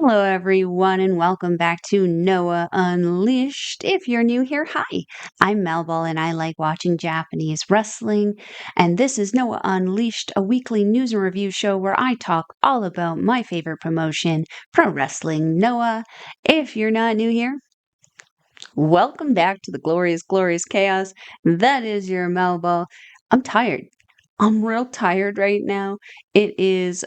Hello, everyone, and welcome back to Noah Unleashed. If you're new here, hi, I'm Melball, and I like watching Japanese wrestling. And this is Noah Unleashed, a weekly news and review show where I talk all about my favorite promotion, pro wrestling Noah. If you're not new here, welcome back to the glorious, glorious chaos. That is your Melball. I'm tired. I'm real tired right now. It is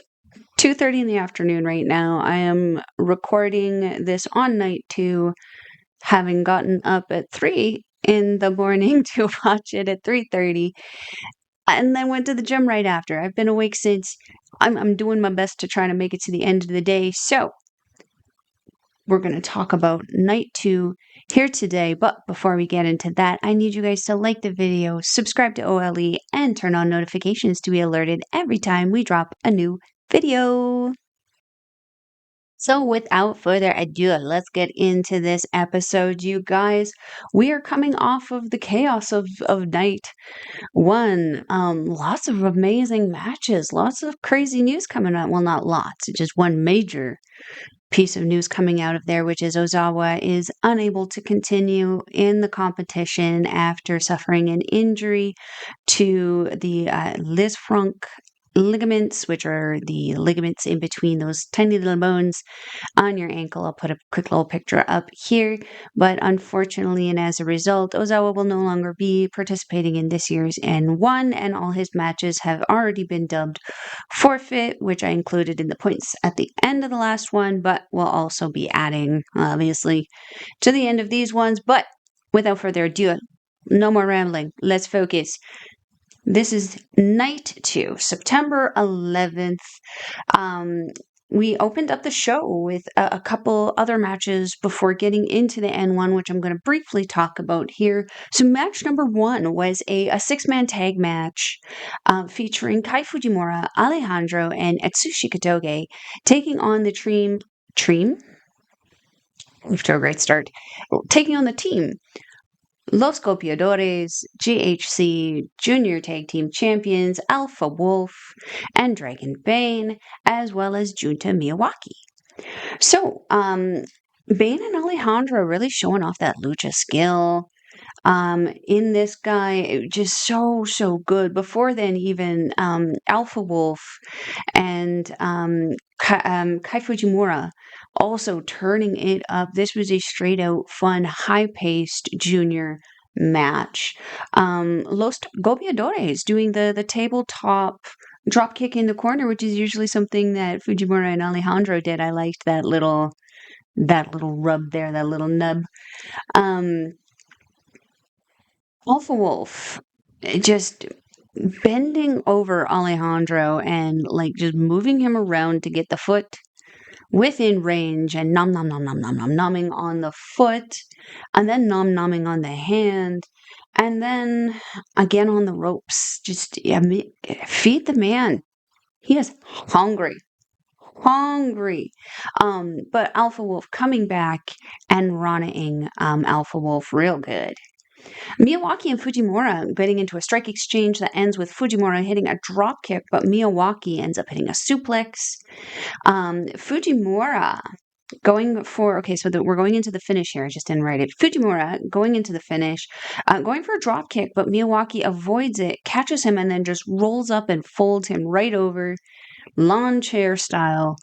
2:30 in the afternoon right now. I am recording this on night 2, having gotten up at 3 in the morning to watch it at 3:30, and then went to the gym right after. I've been awake since. I'm doing my best to try to make it to the end of the day. So, we're going to talk about night 2 here today. But before we get into that, I need you guys to like the video, subscribe to OLE, and turn on notifications to be alerted every time we drop a new video. So, without further ado, let's get into this episode, you guys. We are coming off of the chaos of night 1. Lots of amazing matches, lots of crazy news coming out. Well, not lots, just one major piece of news coming out of there, which is Ozawa is unable to continue in the competition after suffering an injury to the Lisfranc ligaments, which are the ligaments in between those tiny little bones on your ankle. I'll put a quick little picture up here. But unfortunately, and as a result, Ozawa will no longer be participating in this year's N1, and all his matches have already been dubbed forfeit, which I included in the points at the end of the last one, but we'll also be adding, obviously, to the end of these ones. But without further ado, no more rambling. Let's focus. This is night 2, September 11th. We opened up the show with a couple other matches before getting into the N1, which I'm going to briefly talk about here. So match number 1 was a 6-man tag match featuring Kai Fujimura, Alejandro, and Atsushi Kotoge taking on the team. Off to a great start. Taking on the team. Los Golpeadores, GHC, Junior Tag Team Champions, Alpha Wolf, and Dragon Bane, as well as Junta Miyawaki. So, Bane and Alejandro really showing off that lucha skill. In this guy, just so good. Before then, even Alpha Wolf and Kai Fujimura also turning it up. This was a straight out fun, high paced junior match. Los Golpeadores doing the tabletop drop kick in the corner, which is usually something that Fujimura and Alejandro did. I liked that little rub there, that little nub. Alpha Wolf just bending over Alejandro and like just moving him around to get the foot within range and numbing on the foot, and then numbing on the hand, and then again on the ropes. Just feed the man. He is hungry. But Alpha Wolf coming back and running Alpha Wolf real good. Miyawaki and Fujimura getting into a strike exchange that ends with Fujimura hitting a drop kick, but Miyawaki ends up hitting a suplex. Fujimura going for, we're going into the finish here. I just didn't write it. Fujimura going into the finish, going for a drop kick, but Miyawaki avoids it, catches him, and then just rolls up and folds him right over, lawn chair style,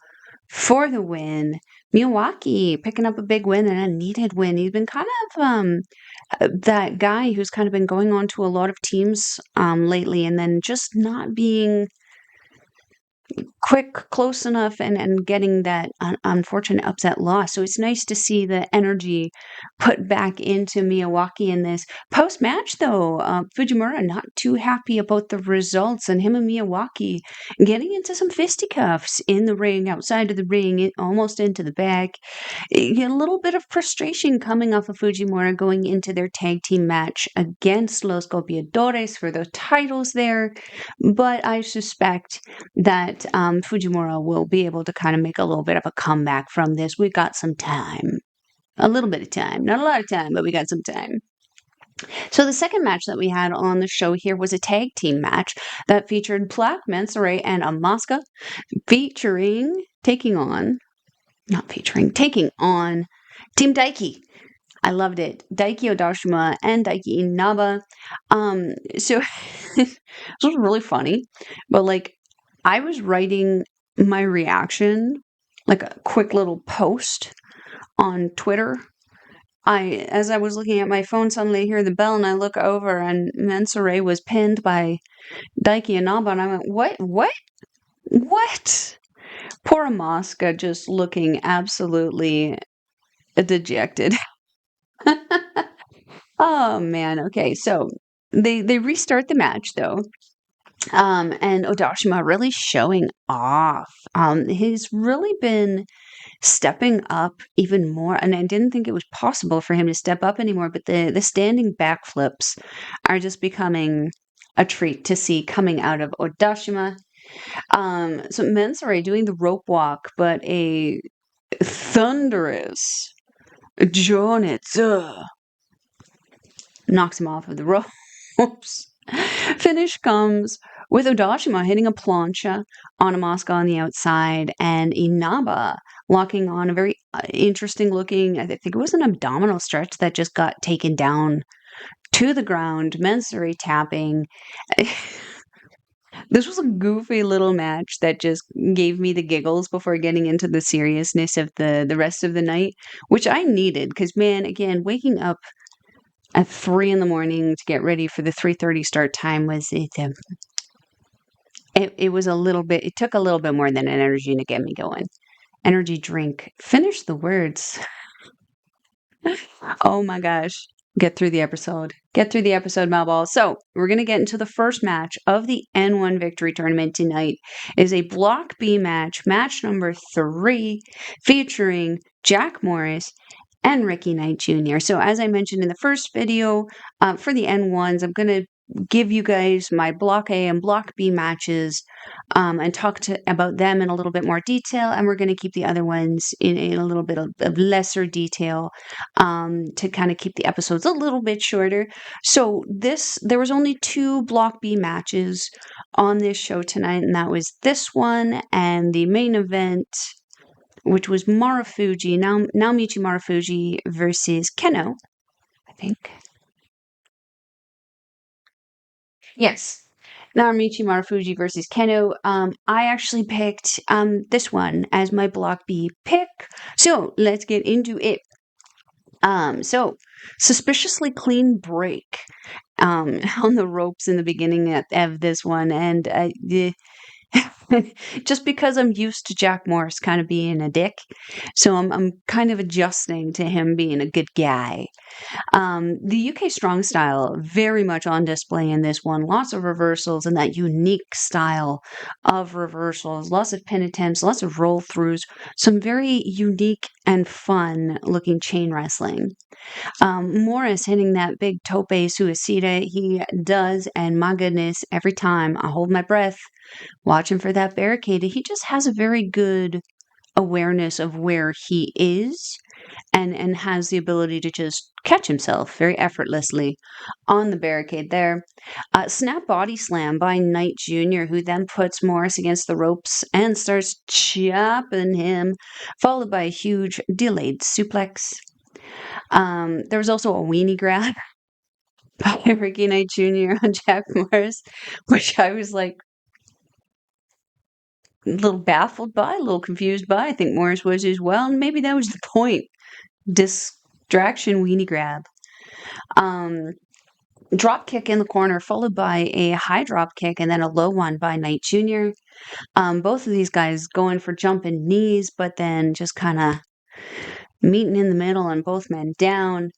for the win. Miyawaki picking up a big win and a needed win. He's been kind of that guy who's kind of been going on to a lot of teams lately and then just not being quick, close enough, and getting that unfortunate upset loss. So it's nice to see the energy put back into Miyawaki in this. Post-match, though, Fujimura not too happy about the results, and him and Miyawaki getting into some fisticuffs in the ring, outside of the ring, almost into the back. A little bit of frustration coming off of Fujimura going into their tag team match against Los Golpeadores for the titles there, but I suspect that Fujimura will be able to kind of make a little bit of a comeback from this. We got some time. A little bit of time. Not a lot of time, but we got some time. So the second match that we had on the show here was a tag team match that featured Black Mensore and Amaska taking on not featuring, taking on Team Daiki. I loved it. Daiki Odashima and Daiki Inaba. So this was really funny, but like I was writing my reaction, like a quick little post on Twitter. As I was looking at my phone, suddenly I hear the bell and I look over and Mensore was pinned by Daiki Inaba, and I went, what? Poor Amaska just looking absolutely dejected. Oh man, okay, so they restart the match though. And Odashima really showing off. He's really been stepping up even more, and I didn't think it was possible for him to step up anymore, but the standing backflips are just becoming a treat to see coming out of Odashima. So Mensore doing the rope walk, but a thunderous Jonitsu knocks him off of the ropes. Finish comes with Odashima hitting a plancha on Amaska on the outside and Inaba locking on a very interesting looking, I think it was an abdominal stretch that just got taken down to the ground, Mensore tapping. This was a goofy little match that just gave me the giggles before getting into the seriousness of the rest of the night, which I needed because, man, again, waking up at 3 in the morning to get ready for the 3:30 start time was it was a little bit, it took a little bit more than an energy to get me going. Energy drink. Finish the words. Oh my gosh. Get through the episode. Get through the episode, Melball. So we're going to get into the first match of the N1 Victory Tournament tonight. It is a Block B match, match number 3, featuring Jack Morris and Ricky Knight Jr. So as I mentioned in the first video, for the N1s, I'm going to give you guys my Block A and Block B matches and talk about them in a little bit more detail. And we're going to keep the other ones in a little bit of lesser detail to kind of keep the episodes a little bit shorter. So there was only 2 Block B matches on this show tonight, and that was this one and the main event, which was Marufuji, Naomichi Marufuji versus Kenoh, I think. Yes. Naomichi Marufuji versus Kenoh. I actually picked this one as my Block B pick. So let's get into it. So suspiciously clean break on the ropes in the beginning of this one, and just because I'm used to Jack Morris kind of being a dick, so I'm kind of adjusting to him being a good guy. The UK strong style very much on display in this one. Lots of reversals and that unique style of reversals. Lots of pin attempts, lots of roll throughs. Some very unique and fun looking chain wrestling. Morris hitting that big tope suicida. He does, and my goodness, every time I hold my breath watching for that barricade, he just has a very good awareness of where he is and has the ability to just catch himself very effortlessly on the barricade there. Snap body slam by Knight Jr., who then puts Morris against the ropes and starts chopping him, followed by a huge delayed suplex. There was also a weenie grab by Ricky Knight Jr. on Jack Morris, which I was like a little baffled by, a little confused by. I think Morris was as well, and maybe that was the point. Distraction weenie grab. Drop kick in the corner, followed by a high drop kick and then a low one by Knight Jr. Both of these guys going for jumping knees, but then just kind of meeting in the middle and both men down.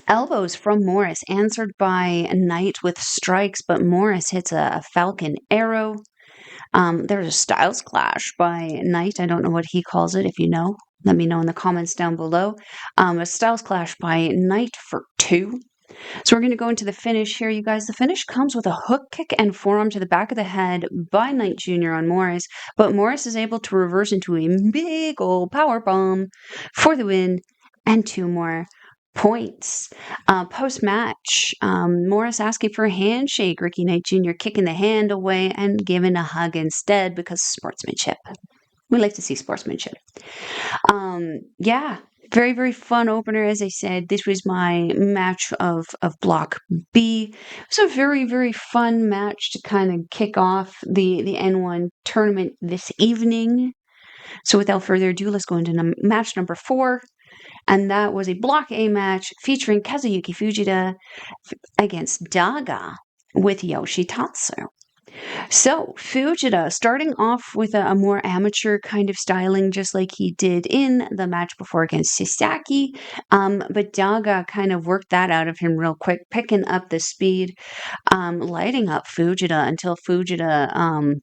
Elbows from Morris, answered by Knight with strikes, but Morris hits a Falcon Arrow. There's a Styles Clash by Knight. I don't know what he calls it. If you know, let me know in the comments down below. A Styles Clash by Knight for 2. So we're going to go into the finish here, you guys. The finish comes with a hook kick and forearm to the back of the head by Knight Jr. on Morris, but Morris is able to reverse into a big old power bomb for the win and 2 more points. Post-match, Morris asking for a handshake. Ricky Knight Jr. kicking the hand away and giving a hug instead because sportsmanship. We like to see sportsmanship. Yeah, very, very fun opener. As I said, this was my match of Block B. It was a very, very fun match to kind of kick off the N1 tournament this evening. So without further ado, let's go into match number 4. And that was a Block A match featuring Kazuyuki Fujita against Daga with Yoshitatsu. So, Fujita starting off with a more amateur kind of styling, just like he did in the match before against Sasaki. But Daga kind of worked that out of him real quick, picking up the speed, lighting up Fujita until Fujita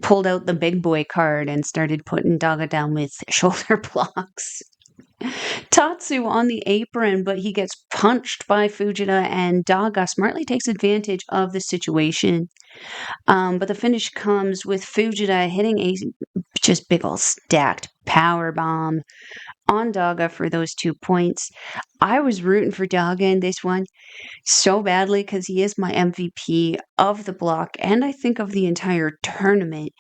pulled out the big boy card and started putting Daga down with shoulder blocks. Tatsu on the apron, but he gets punched by Fujita, and Daga smartly takes advantage of the situation. But the finish comes with Fujita hitting a just big old stacked power bomb on Daga for those 2 points. I was rooting for Daga in this one so badly because he is my MVP of the block and I think of the entire tournament.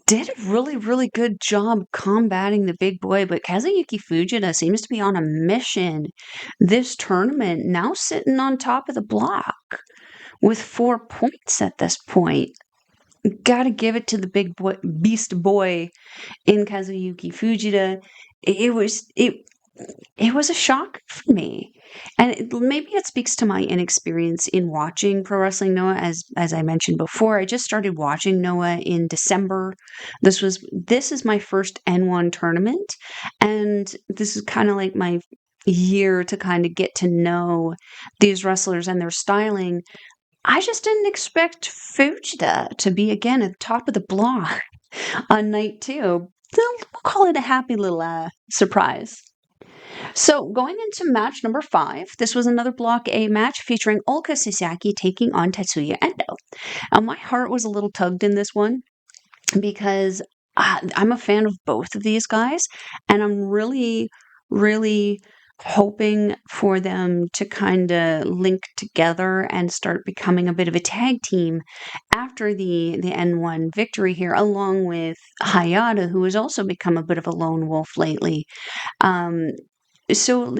Did a really, really good job combating the big boy, but Kazuyuki Fujita seems to be on a mission this tournament, now sitting on top of the block with 4 points at this point. Gotta give it to the big boy, beast boy in Kazuyuki Fujita. It was a shock for me, and maybe it speaks to my inexperience in watching pro wrestling Noah. As I mentioned before, I just started watching Noah in December. This is my first N1 tournament, and this is kind of like my year to kind of get to know these wrestlers and their styling. I just didn't expect Fujita to be again at the top of the block on night 2. We'll call it a happy little surprise. So going into match number 5, this was another Block A match featuring Ulka Sasaki taking on Tetsuya Endo. Now my heart was a little tugged in this one because I'm a fan of both of these guys, and I'm really, really hoping for them to kind of link together and start becoming a bit of a tag team after the N1 victory here, along with Hayata, who has also become a bit of a lone wolf lately. So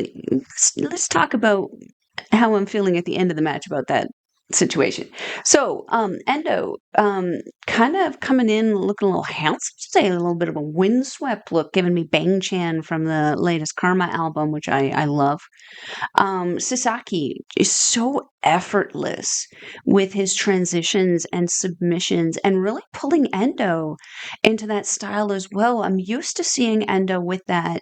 let's talk about how I'm feeling at the end of the match about that situation. So, Endo, kind of coming in looking a little handsome, say a little bit of a windswept look, giving me Bang Chan from the latest Karma album, which I love. Sasaki is so effortless with his transitions and submissions and really pulling Endo into that style as well. I'm used to seeing Endo with that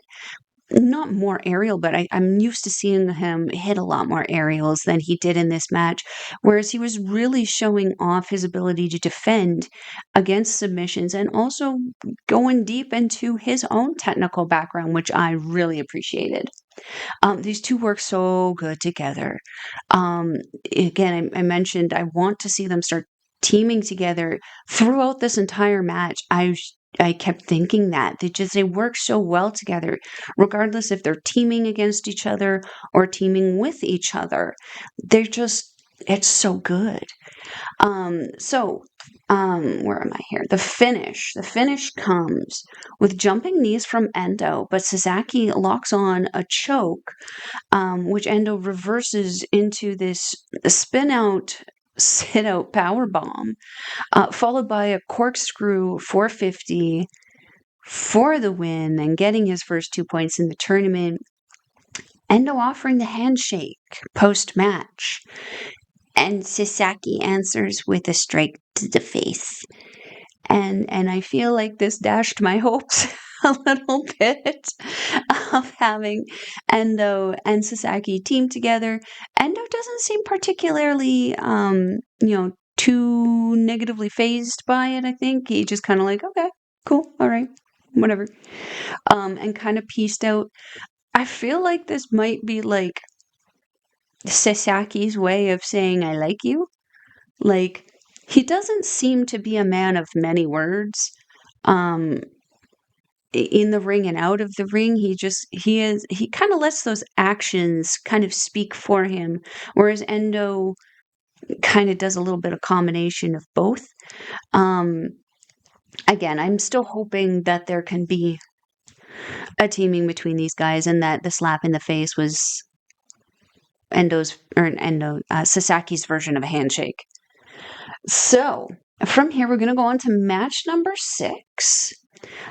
not more aerial, but I'm used to seeing him hit a lot more aerials than he did in this match, whereas he was really showing off his ability to defend against submissions and also going deep into his own technical background, which I really appreciated. These two work so good together. Again, I mentioned I want to see them start teaming together throughout this entire match. I kept thinking that they work so well together, regardless if they're teaming against each other or teaming with each other. It's so good. Where am I here? The finish. The finish comes with jumping knees from Endo, but Sasaki locks on a choke, which Endo reverses into this spin out, sit out power bomb, followed by a corkscrew 450 for the win and getting his first 2 points in the tournament. Endo offering the handshake post match. And Sasaki answers with a strike to the face. And I feel like this dashed my hopes a little bit of having Endo and Sasaki team together. Endo doesn't seem particularly, too negatively phased by it, I think. He just kind of like, okay, cool, all right, whatever. And kind of pieced out. I feel like this might be like Sasaki's way of saying I like you. Like, he doesn't seem to be a man of many words. In the ring and out of the ring, he kind of lets those actions kind of speak for him, whereas Endo kind of does a little bit of combination of both. again, I'm still hoping that there can be a teaming between these guys and that the slap in the face was Sasaki's version of a handshake. So from here, we're going to go on to match number 6.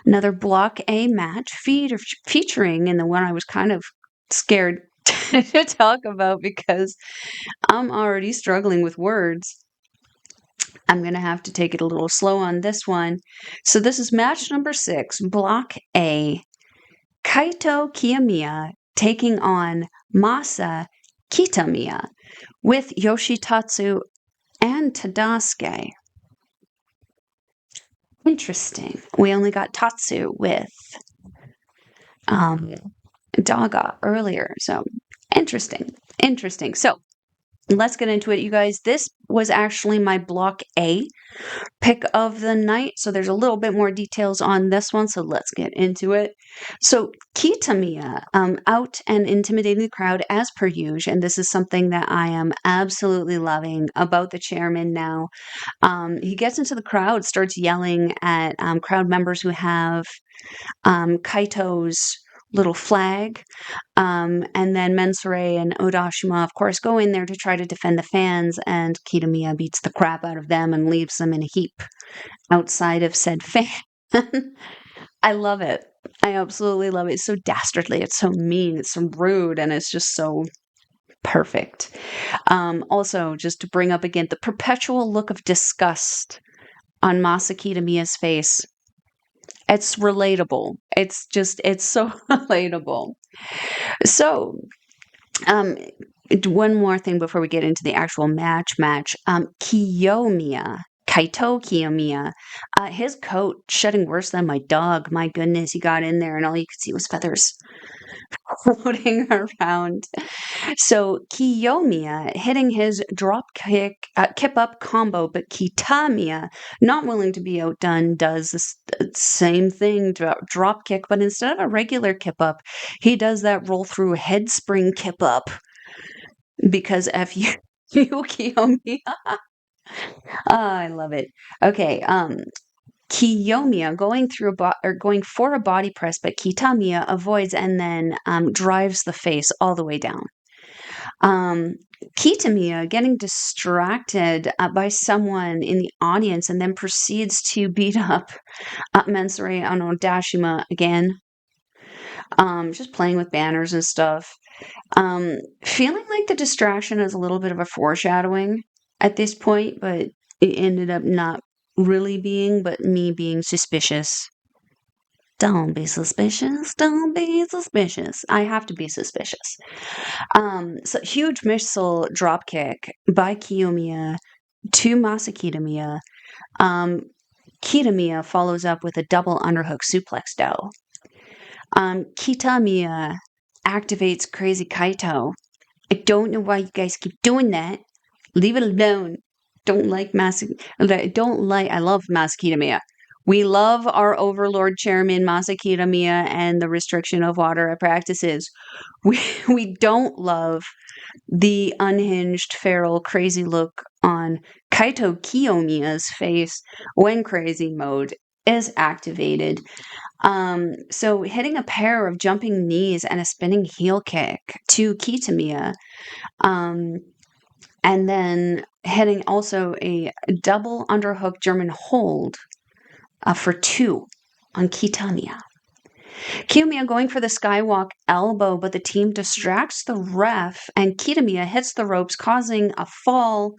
Another Block A match featuring, and the one I was kind of scared to talk about because I'm already struggling with words. I'm going to have to take it a little slow on this one. So this is match number 6, Block A. Kaito Kiyomiya taking on Masa Kitamiya with Yoshitatsu and Tadasuke. Interesting. We only got Tatsu with Daga earlier. So interesting. So let's get into it, you guys. This was actually my Block A pick of the night. So there's a little bit more details on this one. So let's get into it. So Kitamiya out and intimidating the crowd as per usual. And this is something that I am absolutely loving about the chairman now. He gets into the crowd, starts yelling at crowd members who have Kaito's little flag. And then Mensore and Odashima, of course, go in there to try to defend the fans, and Kitamiya beats the crap out of them and leaves them in a heap outside of said fan. I love it. I absolutely love it. It's so dastardly. It's so mean. It's so rude. And it's just so perfect. Also, just to bring up again, the perpetual look of disgust on Masa Kitamiya's face. It's relatable. It's so relatable. So, one more thing before we get into the actual match. Kiyomiya, Kaito Kiyomiya, his coat shedding worse than my dog. My goodness, he got in there and all you could see was feathers floating around. So Kiyomiya hitting his drop kick, kip up combo, but Kitamiya, not willing to be outdone, does the same thing, drop kick, but instead of a regular kip up, he does that roll through head spring kip up because F you, Kiyomiya. I love it. Okay, Kiyomiya going for a body press, but Kitamiya avoids and then drives the face all the way down. Kitamiya getting distracted by someone in the audience and then proceeds to beat up Mensore on Odashima again. Just playing with banners and stuff. Feeling like the distraction is a little bit of a foreshadowing at this point, but it ended up not really being, but me being suspicious. Don't be suspicious. Don't be suspicious. I have to be suspicious. So huge missile dropkick by Kiyomiya to Masa Kitamiya. Kitamiya follows up with a double underhook suplex do. Kitamiya activates Crazy Kaito. I don't know why you guys keep doing that. Leave it alone. I love Masa Kitamiya. We love our overlord chairman, Masa Kitamiya, and the restriction of water practices. We don't love the unhinged, feral, crazy look on Kaito Kiyomiya's face when crazy mode is activated. So hitting a pair of jumping knees and a spinning heel kick to Kitamiya. And then hitting also a double underhook German hold for 2 on Kitamiya. Kiyomiya going for the skywalk elbow, but the team distracts the ref, and Kitamiya hits the ropes, causing a fall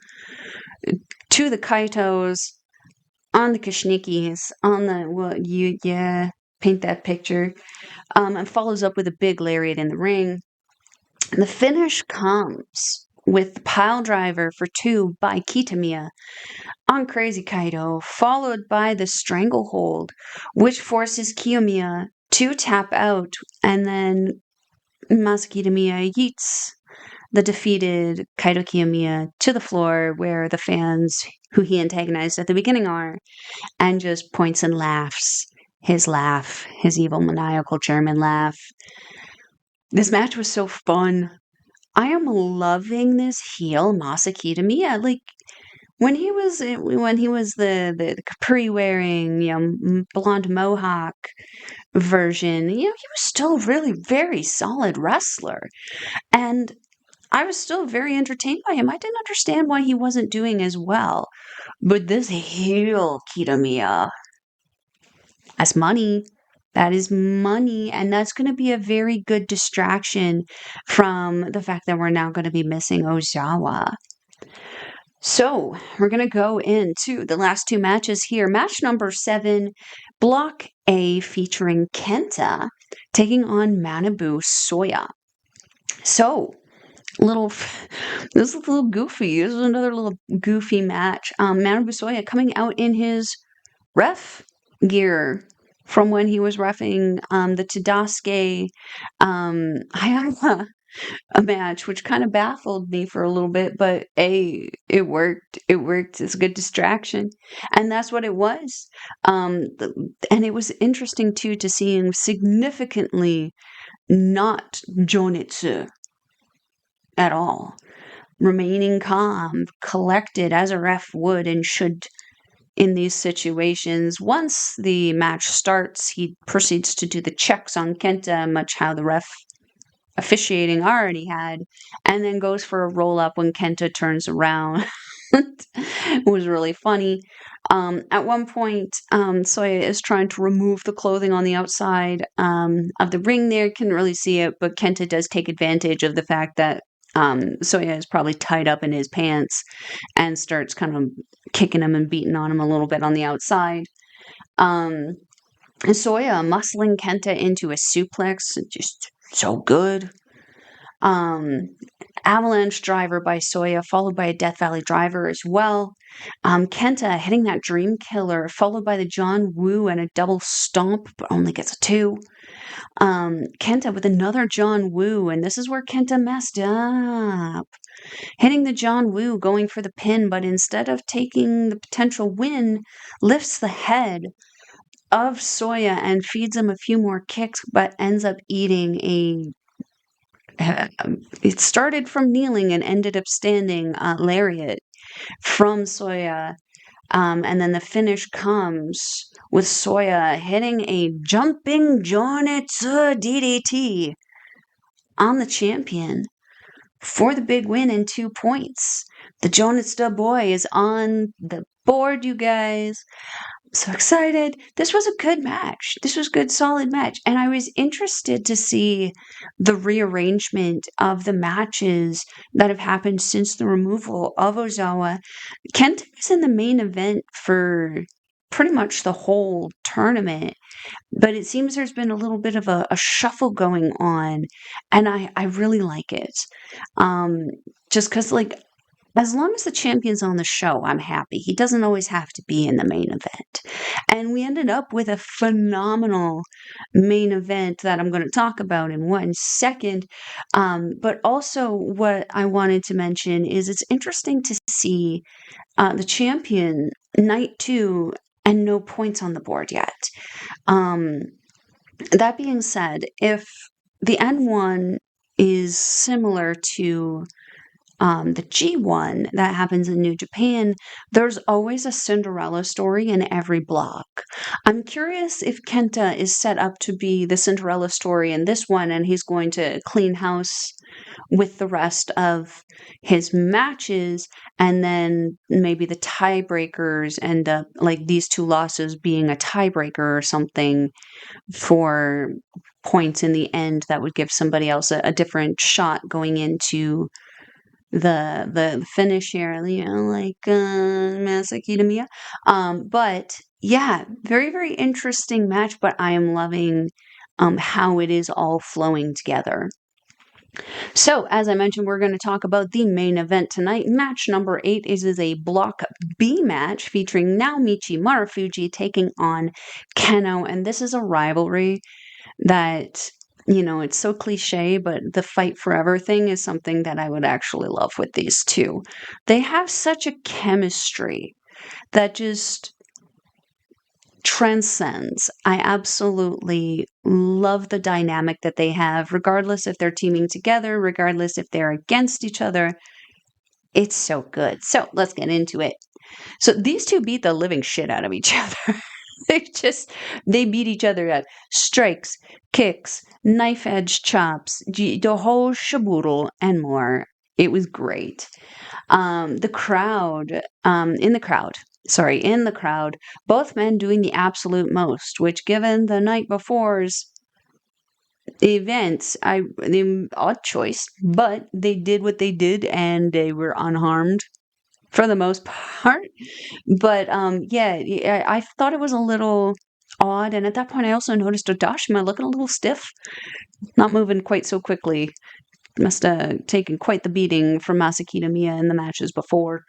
to the Kaitos on the Kishnikis, on the, paint that picture, and follows up with a big lariat in the ring. And the finish comes with the pile driver for 2 by Kitamiya on Crazy Kaito, followed by the stranglehold, which forces Kiyomiya to tap out, and then Masa Kitamiya yeets the defeated Kaito Kiyomiya to the floor where the fans who he antagonized at the beginning are, and just points and laughs. His laugh, his evil maniacal German laugh. This match was so fun. I am loving this heel Masa Kitamiya. Like, when he was the capri wearing, blonde mohawk version, he was still really very solid wrestler. And I was still very entertained by him. I didn't understand why he wasn't doing as well. But this heel Kitamiya, that's money. That is money. And that's going to be a very good distraction from the fact that we're now going to be missing Ozawa. So we're going to go into the last two matches here. Match number 7, Block A, featuring Kenta taking on Manabu Soya. So this is a little goofy. This is another little goofy match. Manabu Soya coming out in his ref gear from when he was reffing the Tadasuke Hayama a match, which kind of baffled me for a little bit, but it worked. It worked. It's a good distraction, and that's what it was. And it was interesting too to see him significantly not jonitsu at all, remaining calm, collected as a ref would and should in these situations. Once the match starts, he proceeds to do the checks on Kenta, much how the ref officiating already had, and then goes for a roll up when Kenta turns around. It was really funny. At one point, Soya is trying to remove the clothing on the outside of the ring there. Couldn't really see it, but Kenta does take advantage of the fact that Soya is probably tied up in his pants and starts kind of kicking him and beating on him a little bit on the outside. And Soya muscling Kenta into a suplex, just so good. Avalanche driver by Soya, followed by a Death Valley driver as well. Kenta hitting that dream killer, followed by the John Woo and a double stomp, but only gets a 2. Kenta with another John Woo, and this is where Kenta messed up. Hitting the John Woo, going for the pin, but instead of taking the potential win, lifts the head of Soya and feeds him a few more kicks, but ends up eating it started from kneeling and ended up standing lariat from Soya. And then the finish comes with Soya hitting a jumping Jonitsu DDT on the champion for the big win in 2 points. The Jonitsu boy is on the board, you guys. So excited. This was a good match. This was a good, solid match. And I was interested to see the rearrangement of the matches that have happened since the removal of Ozawa. Kenta was in the main event for pretty much the whole tournament, but it seems there's been a little bit of a shuffle going on, and I really like it. Just because, as long as the champion's on the show, I'm happy. He doesn't always have to be in the main event. And we ended up with a phenomenal main event that I'm going to talk about in 1 second. But also, what I wanted to mention is it's interesting to see the champion, night 2, and no points on the board yet. That being said, if the N1 is similar to the G1 that happens in New Japan, there's always a Cinderella story in every block. I'm curious if Kenta is set up to be the Cinderella story in this one, and he's going to clean house with the rest of his matches, and then maybe the tiebreakers end up like these 2 losses being a tiebreaker or something for points in the end that would give somebody else a different shot going into the finish here, like Masa Kitamiya. But yeah, very, very interesting match, but I am loving how it is all flowing together. So, as I mentioned, we're going to talk about the main event tonight. Match number 8 is a Block B match featuring Naomichi Marufuji taking on Kenoh, and this is a rivalry that, it's so cliche, but the fight forever thing is something that I would actually love with these two. They have such a chemistry that just transcends. I absolutely love the dynamic that they have, regardless if they're teaming together, regardless if they're against each other. It's so good. So let's get into it. So these two beat the living shit out of each other. They beat each other at strikes, kicks, knife edge chops, the whole shaboodle and more. It was great. The crowd, in the crowd, both men doing the absolute most, which given the night before's events, the odd choice, but they did what they did and they were unharmed for the most part. But I thought it was a little odd, and at that point I also noticed Odashima looking a little stiff, not moving quite so quickly. Must have taken quite the beating from Masa Kitamiya in the matches before.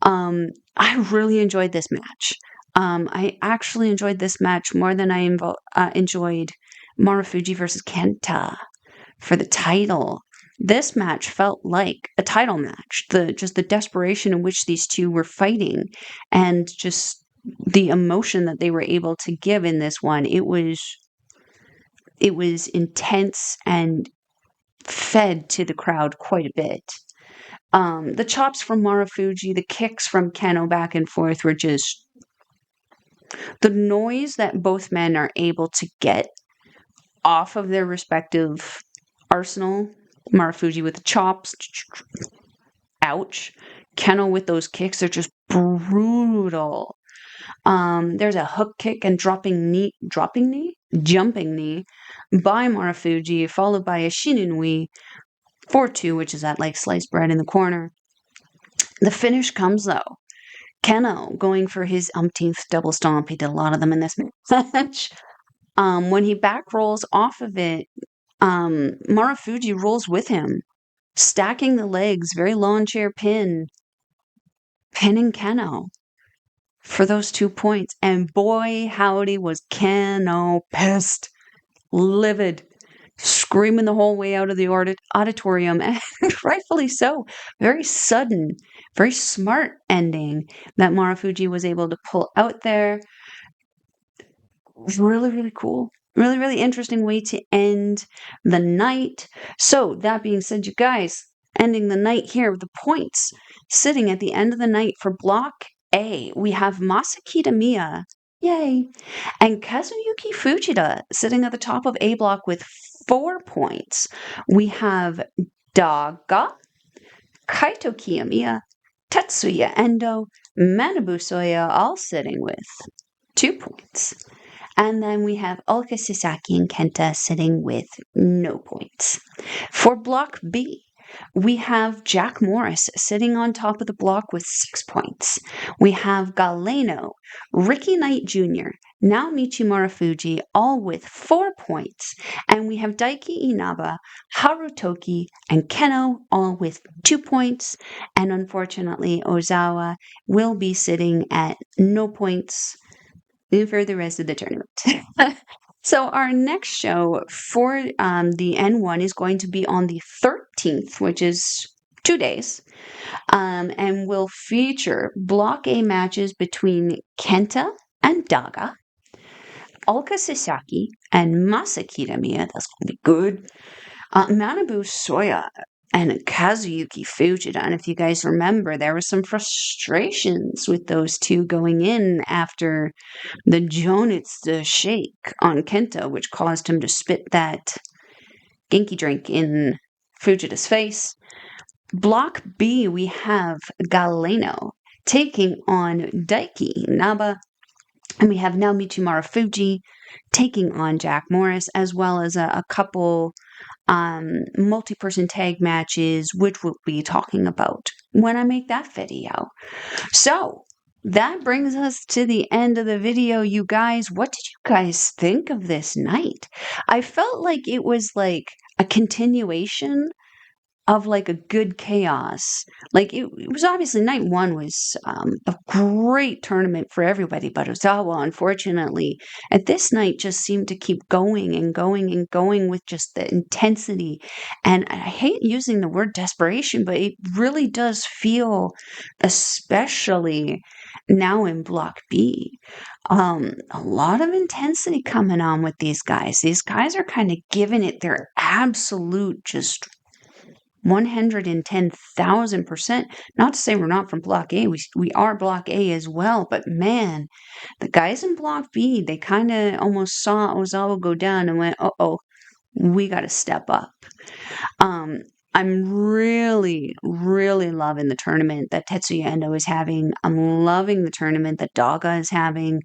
I really enjoyed this match. I actually enjoyed this match more than I enjoyed Marufuji versus Kenta for the title. This match felt like a title match. The desperation in which these two were fighting, and just the emotion that they were able to give in this one. It was intense and fed to the crowd quite a bit. The chops from Marufuji, the kicks from Kenoh back and forth were just the noise that both men are able to get off of their respective arsenal. Marufuji with the chops, ouch. Kenoh with those kicks are just brutal. There's a hook kick and jumping knee by Marufuji, followed by a Shininui 4-2, which is that like sliced bread in the corner. The finish comes though. Kenoh going for his umpteenth double stomp. He did a lot of them in this match. When he back rolls off of it, Marufuji rolls with him, stacking the legs, very lawn chair pinning Kenoh for those 2 points. And boy, howdy, was Kenoh pissed, livid, screaming the whole way out of the auditorium, and rightfully so. Very sudden, very smart ending that Marufuji was able to pull out there. Really, really cool. Really, really interesting way to end the night. So, that being said, you guys, ending the night here with the points sitting at the end of the night for Block A. We have Masa Kitamiya, yay, and Kazuyuki Fujita sitting at the top of A block with 4 points. We have Daga, Kaito Kiyomiya, Tetsuya Endo, Manabu Soya all sitting with 2 points. And then we have Ulka, Sasaki, and Kenta sitting with no points. For Block B, we have Jack Morris sitting on top of the block with 6 points. We have Galeno, Ricky Knight Jr., Naomichi Marufuji, all with 4 points. And we have Daiki Inaba, Harutoki, and Kenoh, all with 2 points. And unfortunately, Ozawa will be sitting at no points for the rest of the tournament. So our next show for the N1 is going to be on the 13th, which is 2 days, and will feature Block A matches between Kenta and Daga, Ulka Sasaki, and Masa Kitamiya. That's going to be good. Manabu Soya and Kazuyuki Fujita. And if you guys remember, there were some frustrations with those two going in after the Jonitsu shake on Kenta, which caused him to spit that Genki drink in Fujita's face. Block B, we have Galeno taking on Daiki Inaba, and we have Naomichi Marufuji taking on Jack Morris, as well as a couple multi-person tag matches, which we'll be talking about when I make that video. So that brings us to the end of the video, you guys. What did you guys think of this night? I felt like it was like a continuation of like a good chaos. Like it was obviously night one was a great tournament for everybody, but Ozawa, unfortunately, at this night just seemed to keep going and going and going with just the intensity. And I hate using the word desperation, but it really does feel, especially now in Block B, a lot of intensity coming on with these guys. These guys are kind of giving it their absolute just 110,000%. Not to say we're not from Block A. We are Block A as well. But man, the guys in Block B, they kind of almost saw Ozawa go down and went, uh-oh, we got to step up. I'm really, really loving the tournament that Tetsuya Endo is having. I'm loving the tournament that Daga is having.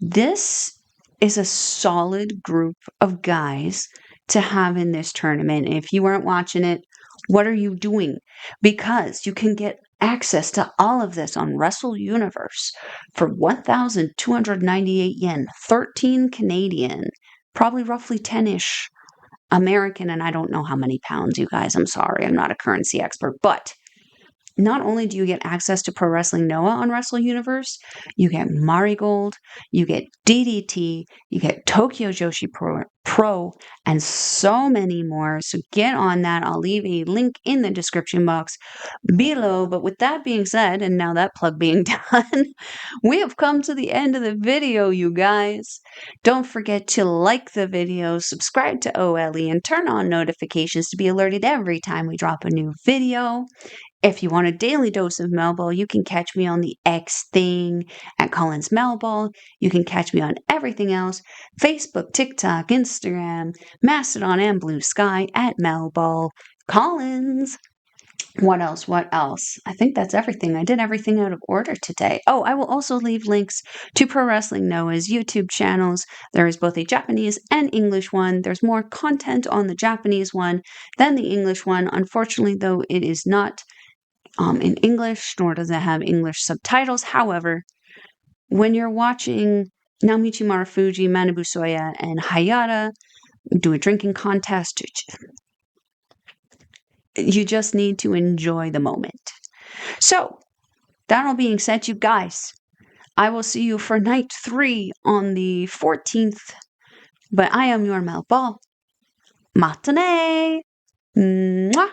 This is a solid group of guys to have in this tournament. And if you weren't watching it, what are you doing? Because you can get access to all of this on Wrestle Universe for 1,298 yen, 13 Canadian, probably roughly 10-ish American, and I don't know how many pounds, you guys. I'm sorry, I'm not a currency expert. But not only do you get access to Pro Wrestling Noah on Wrestle Universe, you get Marigold, you get DDT, you get Tokyo Joshi Pro, and so many more. So get on that. I'll leave a link in the description box below. But with that being said, and now that plug being done, we have come to the end of the video, you guys. Don't forget to like the video, subscribe to OLE, and turn on notifications to be alerted every time we drop a new video. If you want a daily dose of Melball, you can catch me on the X thing at Collins Melball. You can catch me on everything else, Facebook, TikTok, Instagram, Mastodon, and Blue Sky at Melball Collins. What else? What else? I think that's everything. I did everything out of order today. Oh, I will also leave links to Pro Wrestling Noah's YouTube channels. There is both a Japanese and English one. There's more content on the Japanese one than the English one. Unfortunately, though, it is not in English, nor does it have English subtitles. However, when you're watching Naomichi, Marufuji, Manabu, Soya, and Hayata do a drinking contest, you just need to enjoy the moment. So, that all being said, you guys, I will see you for night 3 on the 14th. But I am your Melball. Matane! Mwah!